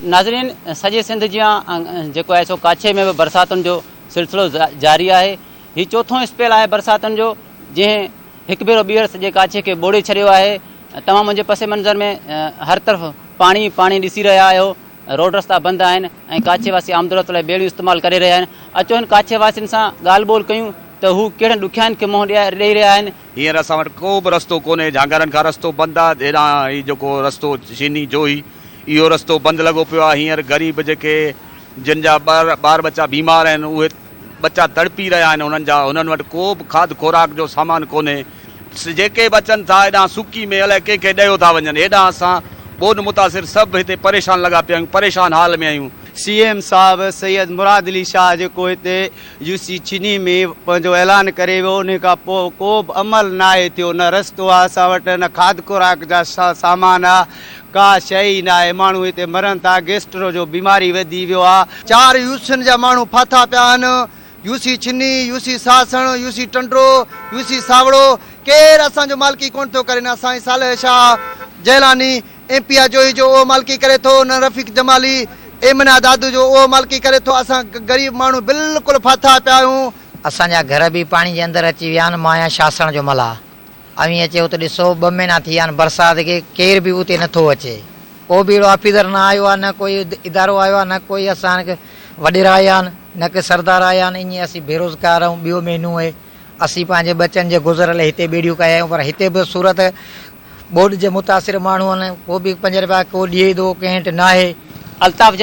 नाज़रीन, सॼे सिंध जियां जेको आहे सो काछे में बि बरसातुनि जो सिलसिलो जारी आहे। हीउ चोथों स्पेल आहे बरसातुनि जो, जंहिं हिकु भेरो ॿीहर सॼे काछे खे ॿोड़े छॾियो आहे। तव्हां मुंहिंजे पसे मंज़र में हर तरफ़ पाणी पाणी ॾिसी रहिया आहियो। रोड रस्ता बंदि आहिनि ऐं काछे वासी आमदोरफ़्त लाइ ॿेड़ियूं इस्तेमालु करे रहिया आहिनि। अचो हिन काछे वासियुनि सां ॻाल्हि ॿोल कयूं त हू कहिड़े ॾुखियाईनि खे मुंहुं ॾेई रहिया आहिनि। हींअर असां वटि को बि रस्तो कोन्हे, झांगरनि खां रस्तो बंदि आहे। हेॾां हीउ जेको रस्तो चीनी जो ई इहो रस्तो बंदि लॻो पियो आहे। हींअर ग़रीब जेके जिन जा ॿार बच्चा बीमार आहिनि, उहे बच्चा तड़पी रहिया आहिनि। उन्हनि वटि को बि खाद खुराक जो सामान कोन्हे। जेके बि अचनि था हेॾां सुकी में अलाए कंहिंखे ॾियो था वञनि। हेॾां असां ॿोॾि मुतासिर सभु हिते परेशान लॻा पिया आहियूं, परेशान हाल में आहियूं। CM साहब सैयद मुराद अली शाह जेको हिते UC चिनी में पंहिंजो ऐलान करे वियो, उन खां पोइ को बि अमल न आहे थियो। न रस्तो आहे असां वटि, न खाद खुराक जा सामान आहे, का शइ ई न आहे। माण्हू हिते मरनि था, गैस्ट्रो जो बीमारी वधी वियो आहे। 4 यूसियुनि जा माण्हू फाथा पिया आहिनि। UC चिनी, UC सासण, UC टंडरो, UC सावड़ो, केरु असांजो मालिकी कोन थो करे। न असांजी साले शाह जैलानी MP जो उहो मालिकी करे थो, न रफ़ीक जमाली एमना दादू जो उहो मालिकी करे थो। असां ग़रीब माण्हू बिल्कुलु फाथा पिया आहियूं। असांजा घर बि पाणी जे अंदरि अची विया आहिनि। मां आहियां शासण जो मला। अवी अचे उते ॾिसो 2 महीना थी विया आहिनि बरसाति खे, केर बि उते नथो अचे। को बि अहिड़ो ऑफिसर न आयो आहे, न कोई इदारो आयो आहे, न कोई असांखे वॾेरा आया आहिनि, न के सरदार आया आहिनि। ईअं असीं बेरोज़गार आहियूं। ॿियो महीनो आहे असीं पंहिंजे बचनि जे गुज़र लाइ हिते ॿेड़ियूं कया आहियूं। पर हिते बि सूरत ॿोॾि जे मुतासिर माण्हू आहिनि। को बि 5 रुपया को ॾिए थो, कंहिं वटि न आहे। अल्ताफ़